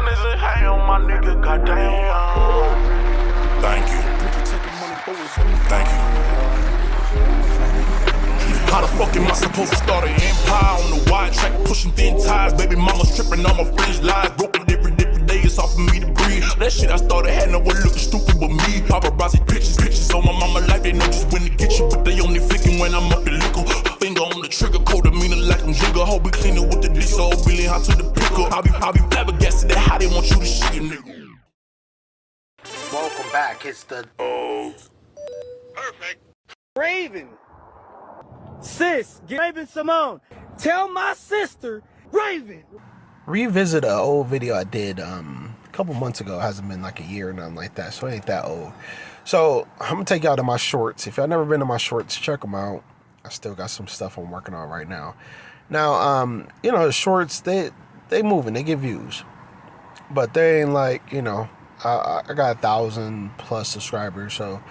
hundreds and ham, my nigga, goddamn. Thank you. Thank you. How the fuck am I supposed to start an empire on the wide track, pushing thin tires? Baby mama's tripping on my fringe lies, broken every day. It's hard for me to breathe. That shit I started had no one looking stupid but me. Paparazzi pictures on my mama life. They know just when to get you, but they only flicking when I'm up the liquor. Finger on the trigger, cold demeanor like I'm Jigga. Hope we clean it with the dish, so really hot to the pickle. I'll be flabbergasted at how they want you to shit, nigga. Welcome back. It's the perfect Raven. Sis, Raven Symone. Tell my sister, Raven. Revisit an old video I did a couple months ago. It hasn't been like a year or nothing like that, so it ain't that old. So I'm gonna take y'all to my shorts. If y'all never been to my shorts, check them out. I still got some stuff I'm working on right now. Now, you know, the shorts, they moving, they get views, but they ain't like, you know, I got 1,000+ subscribers, so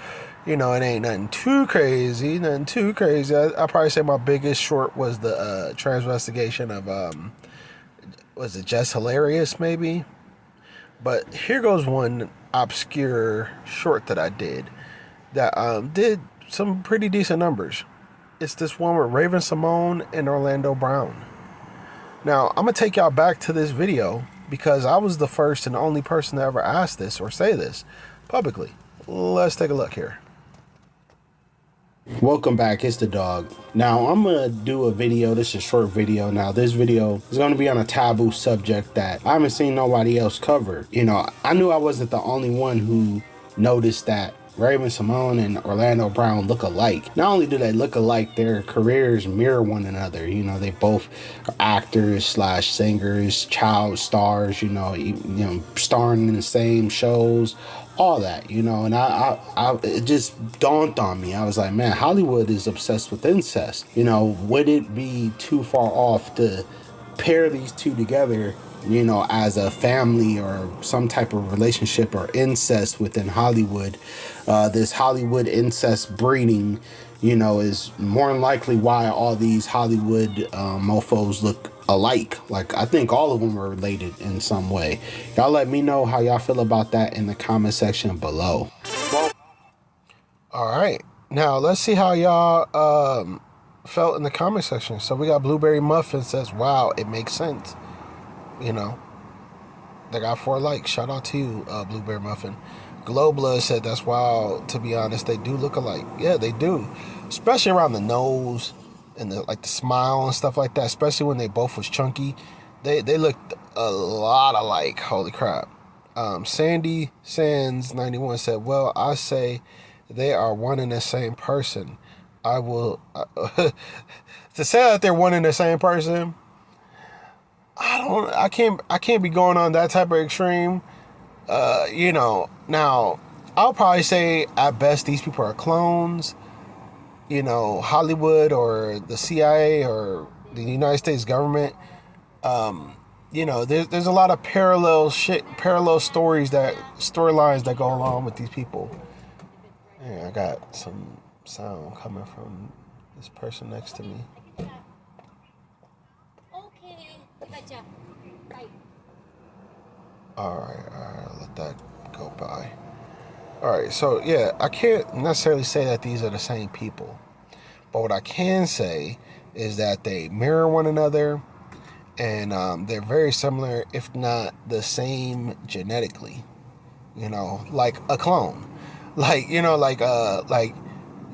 you know, it ain't nothing too crazy. I probably say my biggest short was the transvestigation of was it Just Hilarious maybe? But here goes one obscure short that I did that did some pretty decent numbers. It's this one with Raven Symone and Orlando Brown. Now, I'm going to take y'all back to this video because I was the first and only person to ever ask this or say this publicly. Let's take a look here. Welcome back. It's the dog. Now I'm gonna do a video. This is a short video. Now this video is gonna be on a taboo subject that I haven't seen nobody else cover. You know, I knew I wasn't the only one who noticed that Raven Symone and Orlando Brown look alike. Not only do they look alike, their careers mirror one another. You know, they both are actors / singers, child stars. You know, starring in the same shows, all that. You know, and I it just dawned on me. I was like, man, Hollywood is obsessed with incest. You know, would it be too far off to pair these two together, you know, as a family or some type of relationship or incest within Hollywood? This Hollywood incest breeding, you know, is more than likely why all these Hollywood mofos look alike. Like, I think all of them are related in some way. Y'all let me know how y'all feel about that in the comment section below. All right. Now, let's see how y'all felt in the comment section. So we got Blueberry Muffin says, wow, it makes sense. You know, they got 4 likes. Shout out to you, Blueberry Muffin. Globla said, that's wild. To be honest, they do look alike. Yeah, they do. Especially around the nose and the smile and stuff like that. Especially when they both was chunky. They looked a lot alike. Holy crap. Sandy Sands 91 said, well, I say they are one and the same person. I will to say that they're one and the same person, I can't be going on that type of extreme. You know, now I'll probably say at best these people are clones. You know, Hollywood or the CIA or the United States government. You know, there's a lot of parallel storylines that go along with these people. Yeah, I got some sound coming from this person next to me. Alright, let that go by. Alright, so yeah, I can't necessarily say that these are the same people. But what I can say is that they mirror one another, and they're very similar, if not the same genetically. You know, like a clone. Like, you know, like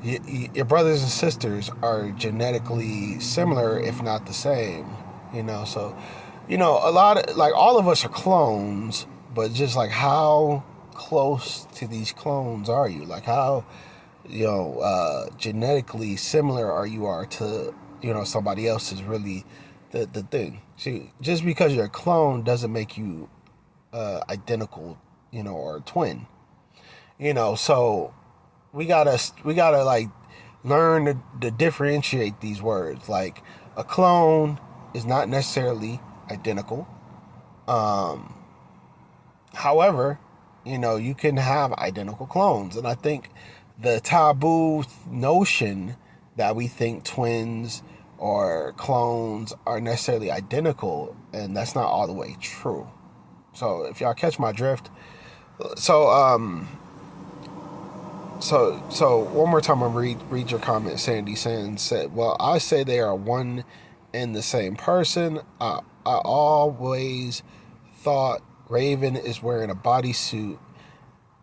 your brothers and sisters are genetically similar, if not the same. You know, so, you know, a lot of, like, all of us are clones, but just like how close to these clones are you? Like how, you know, genetically similar are to, you know, somebody else is really the thing. See, just because you're a clone doesn't make you identical, you know, or a twin. You know, so we gotta like learn to differentiate these words. Like a clone is not necessarily identical. However, you know, you can have identical clones. And I think the taboo notion that we think twins or clones are necessarily identical, and that's not all the way true. So if y'all catch my drift. So one more time I'm gonna read your comment. Sandy Sands said, well, I say they are one and the same person. I always thought Raven is wearing a bodysuit.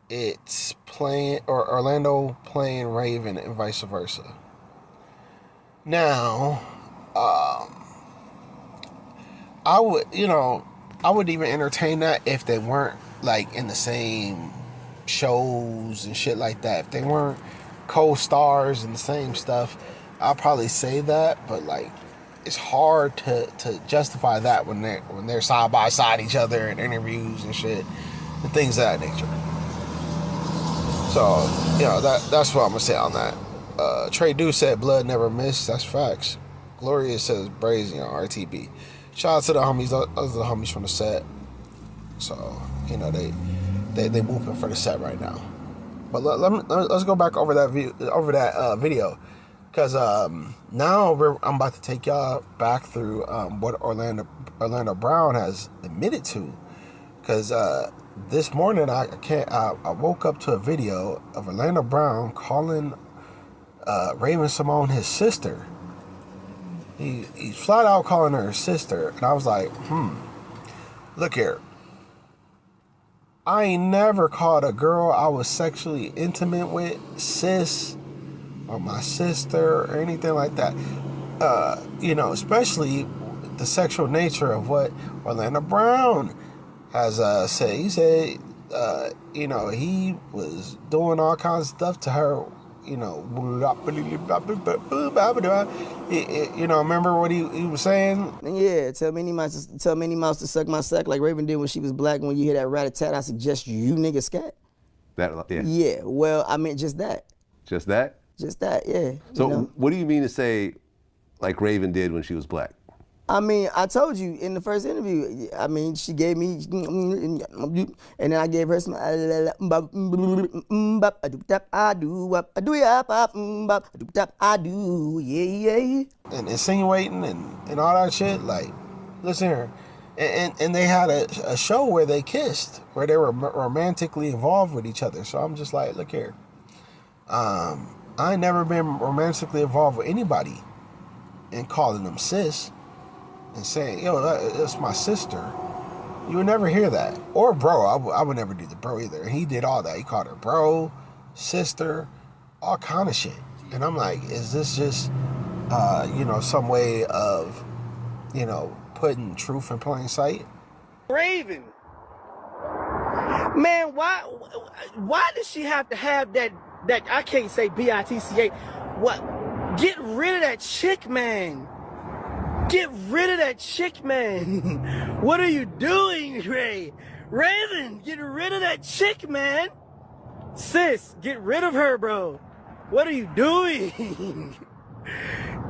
It's playing, or Orlando playing Raven, and vice versa. Now, I would even entertain that if they weren't like in the same shows and shit like that. If they weren't co-stars and the same stuff, I'll probably say that. But like, it's hard to justify that when they're side by side each other in interviews and shit and things of that nature. So that's what I'm gonna say on that. Trey Dew said blood never missed. That's facts. Gloria says brazen on RTB. Shout out to the homies. Those are the homies from the set. So they whooping for the set right now. But let's go back over that video, because now I'm about to take y'all back through what Orlando Brown has admitted to, because this morning I woke up to a video of Orlando Brown calling Raven Symone his sister. He's flat out calling her his sister, and I was like, look here. I ain't never called a girl I was sexually intimate with sis or my sister or anything like that. Especially the sexual nature of what Orlando Brown has said. He said, he was doing all kinds of stuff to her. Remember what he was saying? Yeah, tell Minnie Mouse to suck my sack like Raven did when she was black. When you hear that rat-a-tat, I suggest you niggas scat. Yeah, well, I meant just that. Just that? Just that, yeah. So what do you mean to say like Raven did when she was black? I mean, I told you in the first interview, I mean, she gave me, and then I gave her some, I do, yeah. And insinuating and all that shit, like, listen here. And they had a show where they kissed, where they were romantically involved with each other. So I'm just like, look here. I ain't never been romantically involved with anybody and calling them sis. And saying, that's my sister. You would never hear that. Or bro. I would never do the bro either. And he did all that. He called her bro, sister, all kind of shit. And I'm like, is this just, some way of, putting truth in plain sight? Raven. Man, why does she have to have that I can't say B-I-T-C-A. What? Get rid of that chick, man. Get rid of that chick, man. What are you doing, Ray? Raven, get rid of that chick, man. Sis, get rid of her, bro. What are you doing?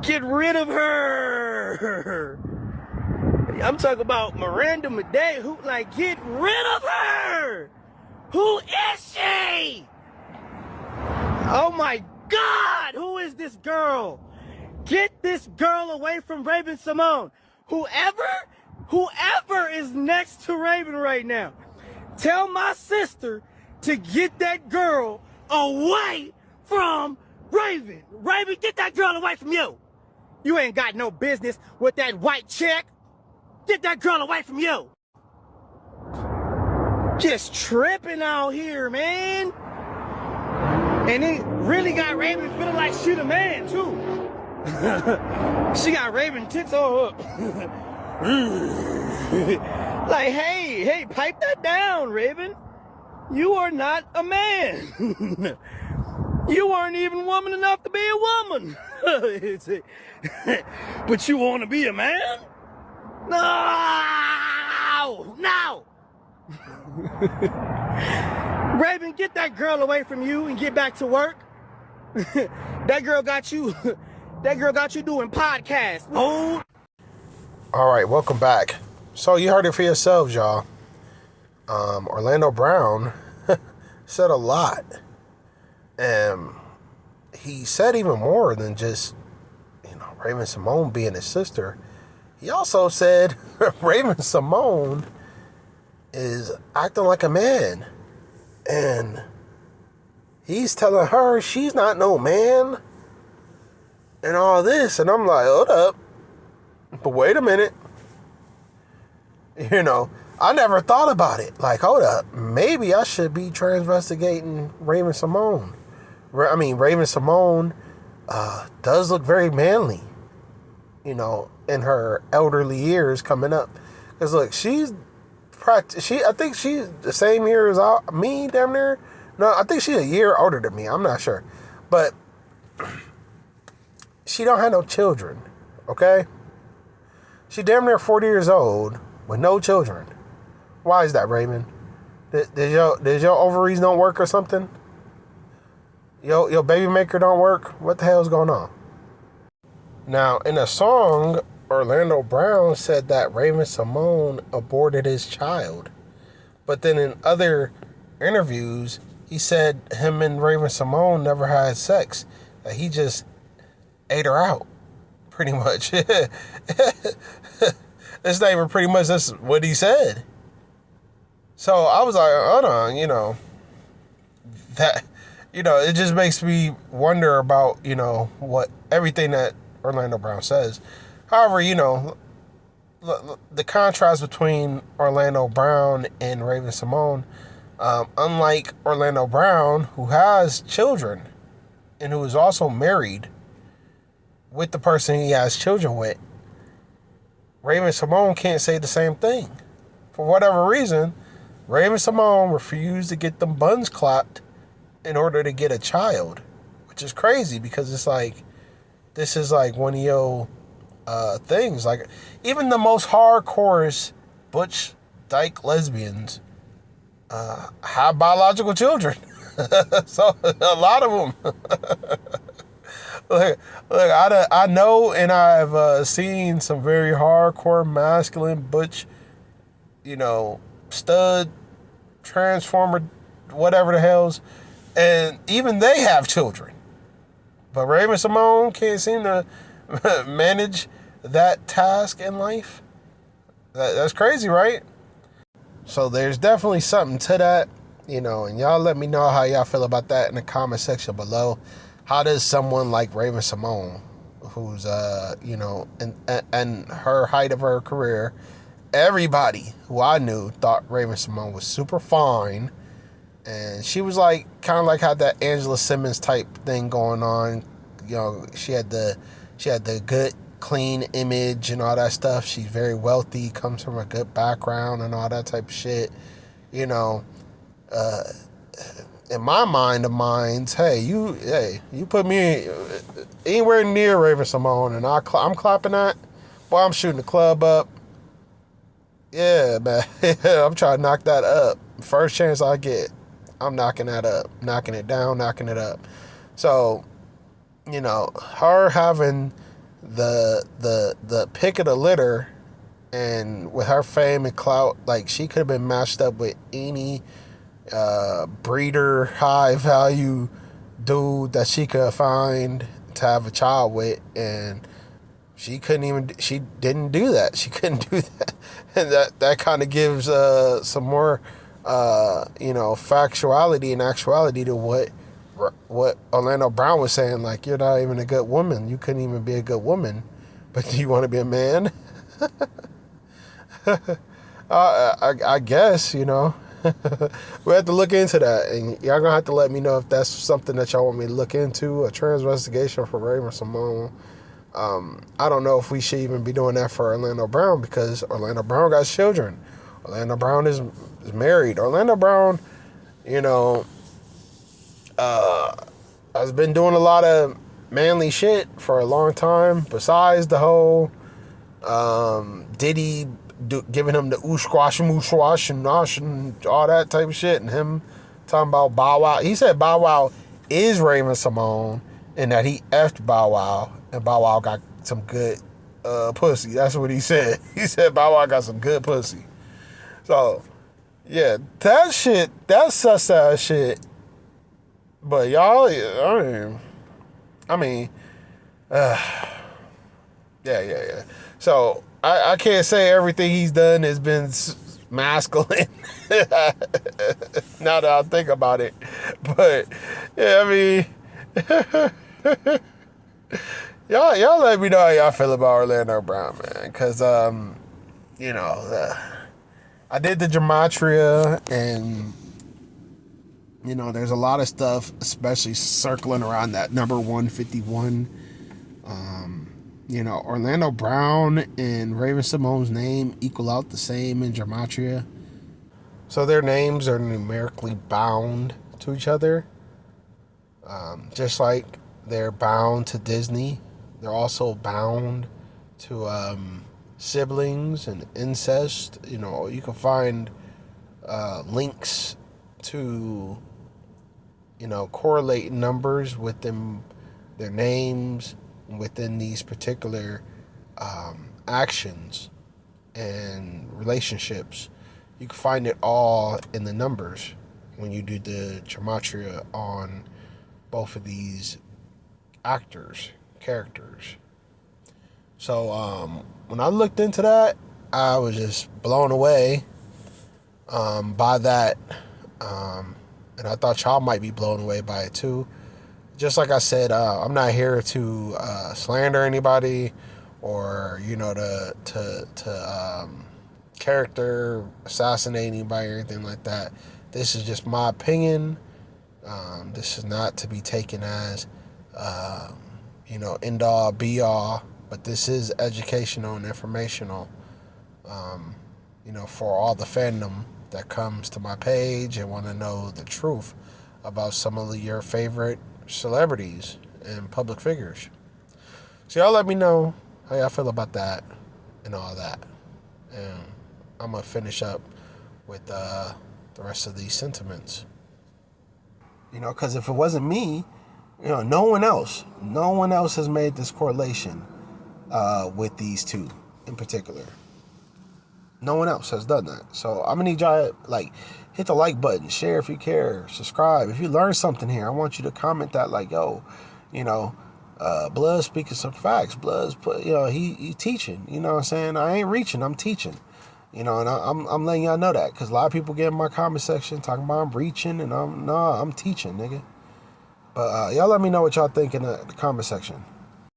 Get rid of her. I'm talking about Miranda Madej, get rid of her. Who is she? Oh my God, who is this girl? Get this girl away from Raven Symone. Whoever is next to Raven right now, tell my sister to get that girl away from Raven. Raven, get that girl away from you. You ain't got no business with that white chick. Get that girl away from you. Just tripping out here, man. And it really got Raven feeling like she the man, too. She got Raven tits all up. Like, hey, pipe that down, Raven. You are not a man. You aren't even woman enough to be a woman. But you want to be a man? No! Raven, get that girl away from you and get back to work. That girl got you doing podcasts. Oh. All right, welcome back. So you heard it for yourselves, y'all. Orlando Brown said a lot. And he said even more than just, Raven Symone being his sister. He also said Raven Symone is acting like a man. And he's telling her she's not no man and all this. And I'm like, hold up. But wait a minute. You know, I never thought about it. Like, hold up. Maybe I should be transvestigating Raven Symone. I mean, Raven Symone does look very manly, you know, in her elderly years coming up. Because, look, I think she's the same year as me, damn near. No, I think she's a year older than me. I'm not sure. But she don't have no children, okay? She damn near 40 years old with no children. Why is that, Raven? Did your ovaries don't work or something? Your baby maker don't work? What the hell's going on? Now, in a song, Orlando Brown said that Raven Symone aborted his child. But then in other interviews, he said him and Raven Symone never had sex. That he just ate her out, pretty much. It's not even pretty much that's what he said. So I was like, hold on, you know, that, you know, it just makes me wonder about, you know, what everything that Orlando Brown says. However, you know, the contrast between Orlando Brown and Raven Symone, unlike Orlando Brown, who has children and who is also married with the person he has children with, Raven Symone can't say the same thing. For whatever reason, Raven Symone refused to get them buns clapped in order to get a child, which is crazy because it's like, this is like one of your things. Like, even the most hardcore butch dyke lesbians have biological children. So a lot of them. Look, I know, and I've seen some very hardcore masculine butch, you know, stud, transformer, whatever the hell's, and even they have children. But Raven Symone can't seem to manage that task in life. That's crazy, right? So there's definitely something to that, you know, and y'all let me know how y'all feel about that in the comment section below. How does someone like Raven Symone, who's, you know, and her height of her career, everybody who I knew thought Raven Symone was super fine. And she was like, kind of like had that Angela Simmons type thing going on. You know, she had the good, clean image and all that stuff. She's very wealthy, comes from a good background and all that type of shit. You know, in my mind of minds, hey, you put me anywhere near Raven Symone and I'm clapping that. Boy, I'm shooting the club up. Yeah, man. I'm trying to knock that up. First chance I get, I'm knocking that up, knocking it down, knocking it up. So, you know, her having the pick of the litter, and with her fame and clout, like, she could have been matched up with any breeder, high value dude that she could find to have a child with, and she didn't do that. She couldn't do that. And that kind of gives some more you know, factuality and actuality to what Orlando Brown was saying. Like, you're not even a good woman. You couldn't even be a good woman, but do you want to be a man? I guess, you know. We have to look into that, and y'all gonna have to let me know if that's something that y'all want me to look into, a transvestigation for Raven Symone. I don't know if we should even be doing that for Orlando Brown, because Orlando Brown got children. Orlando Brown is married. Orlando Brown, you know, has been doing a lot of manly shit for a long time, besides the whole Diddy giving him the oosh-squash, moosh-squash, and nosh, and all that type of shit, and him talking about Bow Wow. He said Bow Wow is Raven Symone, and that he effed Bow Wow, and Bow Wow got some good pussy. That's what he said. He said Bow Wow got some good pussy. So, yeah, that shit, that's sus-ass shit. But y'all, I mean, yeah. So, I can't say everything he's done has been masculine. Now that I think about it. But, yeah, I mean, y'all let me know how y'all feel about Orlando Brown, man. Because, you know, I did the gematria, and, you know, there's a lot of stuff, especially circling around that number 151. You know, Orlando Brown and Raven Symone's name equal out the same in gematria. So their names are numerically bound to each other. Just like they're bound to Disney, they're also bound to siblings and incest. You know, you can find links to, you know, correlate numbers within their names within these particular actions and relationships. You can find it all in the numbers when you do the gematria on both of these characters. So when I looked into that, I was just blown away by that. And I thought y'all might be blown away by it too. Just like I said, I'm not here to slander anybody or, you know, to character assassinate anybody or anything like that. This is just my opinion. This is not to be taken as, you know, end all be all, but this is educational and informational, you know, for all the fandom that comes to my page and want to know the truth about some of your favorite celebrities and public figures. So y'all let me know how y'all feel about that and all that. And I'm going to finish up with the rest of these sentiments. You know, because if it wasn't me, you know, no one else has made this correlation with these two in particular. No one else has done that. So I'm going to need y'all to, like, hit the like button, share if you care, subscribe. If you learn something here, I want you to comment that, like, yo, you know, Blood's speaking some facts. Blood's put, you know, he teaching. You know what I'm saying? I ain't reaching, I'm teaching. You know, and I'm letting y'all know that, because a lot of people get in my comment section talking about I'm reaching, and I'm teaching, nigga. But y'all let me know what y'all think in the comment section.